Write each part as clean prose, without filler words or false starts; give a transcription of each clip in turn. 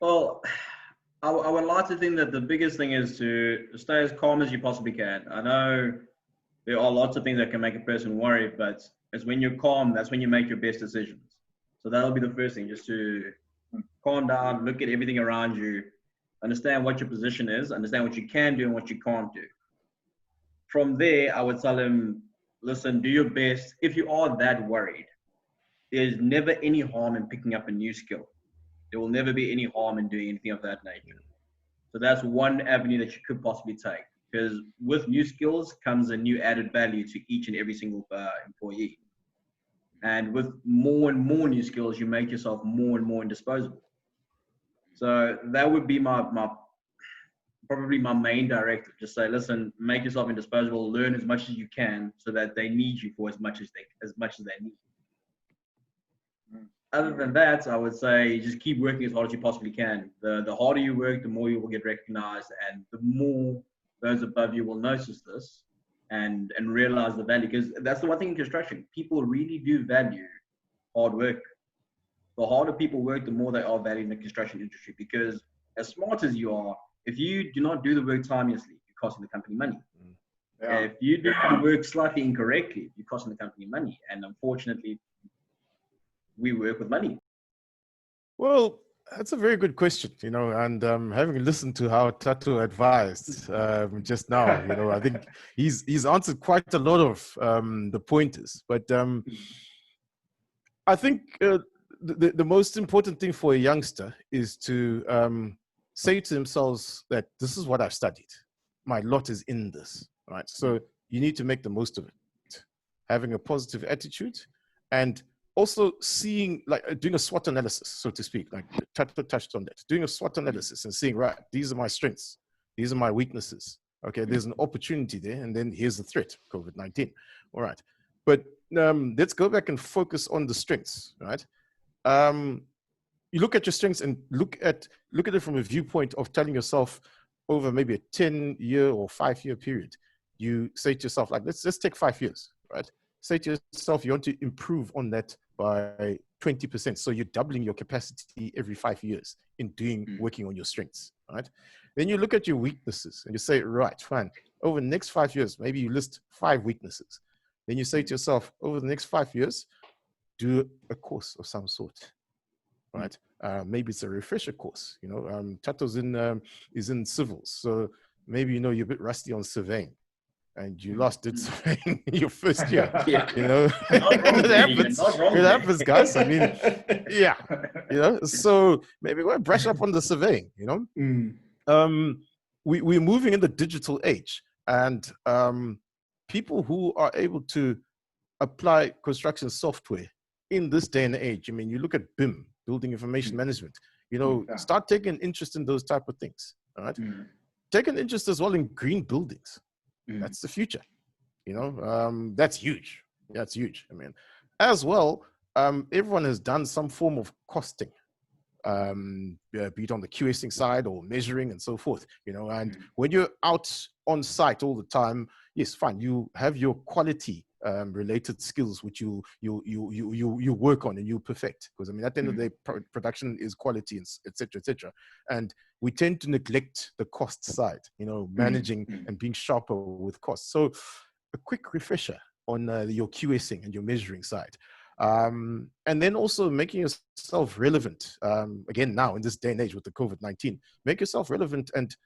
Well, I would like to think that the biggest thing is to stay as calm as you possibly can. I know there are lots of things that can make a person worry, but it's when you're calm, that's when you make your best decisions. So that'll be the first thing, just to calm down, look at everything around you, understand what your position is, understand what you can do and what you can't do. From there, I would tell him, listen, do your best. If you are that worried, there's never any harm in picking up a new skill. There will never be any harm in doing anything of that nature. So that's one avenue that you could possibly take. Because with new skills comes a new added value to each and every single employee. And with more and more new skills, you make yourself more and more indisposable. So that would be my probably my main directive. Just say, listen, make yourself indisposable, learn as much as you can, so that they need you for as much as they need. Other than that, I would say just keep working as hard as you possibly can. The harder you work, the more you will get recognized, and the more those above you will notice this and realize the value. Because that's the one thing in construction, people really do value hard work. The harder people work, the more they are valued in the construction industry. Because as smart as you are, if you do not do the work timeously, you're costing the company money. Yeah. If you do the work slightly incorrectly, you're costing the company money. And unfortunately, we work with money. Well, that's a very good question, and having listened to how Tato advised just now, I think he's answered quite a lot of the pointers. But I think the most important thing for a youngster is to say to themselves that this is what I've studied. My lot is in this, right? So you need to make the most of it, having a positive attitude, and also doing a SWOT analysis, so to speak, like Tato touched on that, doing a SWOT analysis and seeing, right, these are my strengths, these are my weaknesses. Okay, there's an opportunity there, and then here's the threat, COVID-19. All right, but let's go back and focus on the strengths, right? You look at your strengths and look at it from a viewpoint of telling yourself over maybe a 10-year or 5-year period. You say to yourself, like, let's take 5 years, right? Say to yourself, you want to improve on that by 20%. So you're doubling your capacity every 5 years in working on your strengths, right? Then you look at your weaknesses and you say, right, fine. Over the next 5 years, maybe you list 5 weaknesses. Then you say to yourself, over the next 5 years, do a course of some sort, right? Maybe it's a refresher course. Tato's is in civils, so maybe you're a bit rusty on surveying, and you last did surveying your first year. It happens, guys. I mean, yeah, So maybe we'll brush up on the surveying. We're moving in the digital age, and people who are able to apply construction software in this day and age. I mean, you look at BIM, building information management. Start taking an interest in those type of things. All right, take an interest as well in green buildings. That's the future. That's huge. That's huge. I mean, as well, everyone has done some form of costing, be it on the QSing side or measuring and so forth. And when you're out on site all the time, yes, fine, you have your quality related skills which you work on and you perfect, because I mean at the end of the day, production is quality, and etc. And we tend to neglect the cost side, managing and being sharper with costs. So a quick refresher on your QSing and your measuring side, and then also making yourself relevant, again now in this day and age with the COVID-19, make yourself relevant and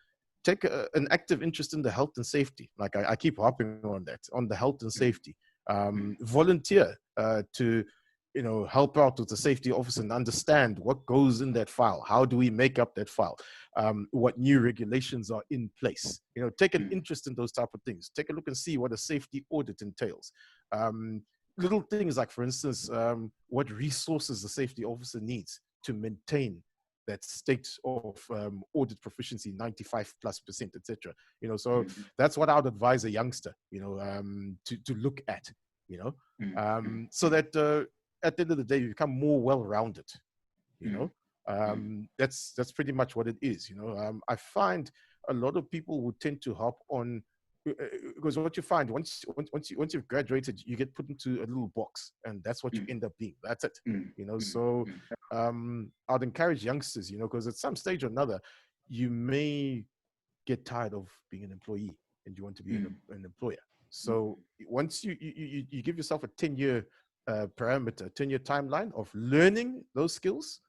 take an active interest in the health and safety. Like I keep harping on that, on the health and safety. Volunteer to help out with the safety officer and understand what goes in that file. How do we make up that file? What new regulations are in place? Take an interest in those type of things. Take a look and see what a safety audit entails. Little things like, for instance, what resources the safety officer needs to maintain that state of audit proficiency, 95+%, etc. So that's what I would advise a youngster, to look at, so that at the end of the day, you become more well-rounded, that's pretty much what it is. I find a lot of people would tend to hop on because what you find once you've graduated, you get put into a little box, and that's what you end up being. That's it. So I'd encourage youngsters, because at some stage or another, you may get tired of being an employee and you want to be an employer. So once you give yourself a 10-year parameter, 10-year timeline of learning those skills,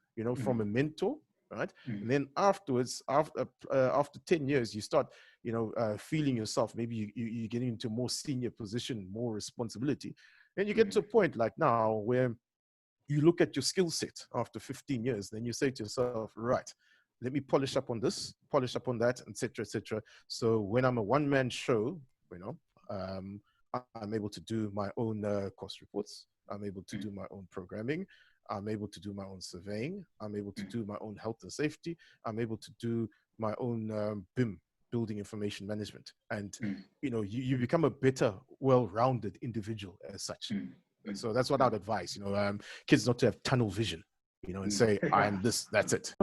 from a mentor, right? And then afterwards, after 10 years, you start, feeling yourself. Maybe you're getting into a more senior position, more responsibility. And you get to a point like now where you look at your skill set after 15 years, then you say to yourself, right, let me polish up on this, polish up on that, et cetera, et cetera. So when I'm a one-man show, I'm able to do my own cost reports. I'm able to do my own programming. I'm able to do my own surveying. I'm able to do my own health and safety. I'm able to do my own BIM, building information management. And, you become a better, well-rounded individual as such. So that's what I'd advise, kids not to have tunnel vision, and say, I am this, that's it.